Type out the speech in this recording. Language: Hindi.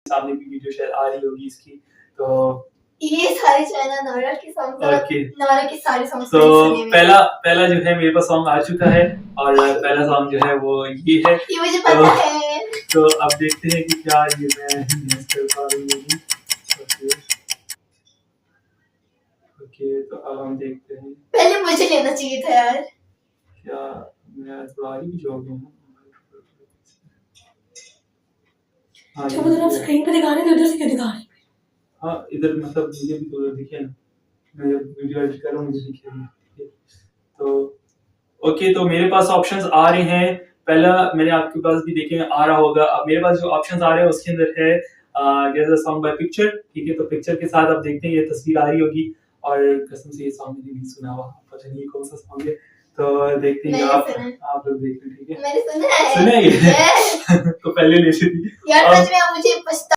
सामने भी वीडियो शायद आ रही होगी इसकी। तो ये सारे जो है ना नोरा के सॉन्ग, नोरा के सारे सॉन्ग। तो पहला जो है मेरे पास सॉन्ग आ चुका है और पहला सॉन्ग जो है वो ये है। ये मुझे पता है। तो अब देखते हैं कि क्या ये मैं कर पा रही हूँ। ओके तो अब हम देखते हैं। पहले मुझे लेना चाहिए था यार। क्या मैं थोड़ा आगे भी जो हूँ। हाँ जो मतलब स्क्रीन पे दिखा रहे हैं उधर से क्यों दिखा रहे हैं? हाँ इधर मतलब मुझे भी तो उधर दिखे ना, मैं वीडियो एडिट कर रहा हूँ मुझे दिखे। तो ओके तो मेरे पास ऑप्शंस आ रहे हैं। पहला मैंने आपके पास भी देखे आ रहा होगा। अब मेरे पास जो ऑप्शंस आ रहे हैं उसके अंदर है guess the song by picture. ठीक है तो पिक्चर के साथ आप देखते हैं ये तस्वीर आ रही होगी और कसम से ये सॉन्ग मैंने नहीं सुना हुआ, पता नहीं कौन सा सॉन्ग है। तो देखते हैं आप लोग देख रहे हैं। ठीक है मैंने सुना है। सुना है तो पहले ले ली यार सच में मुझे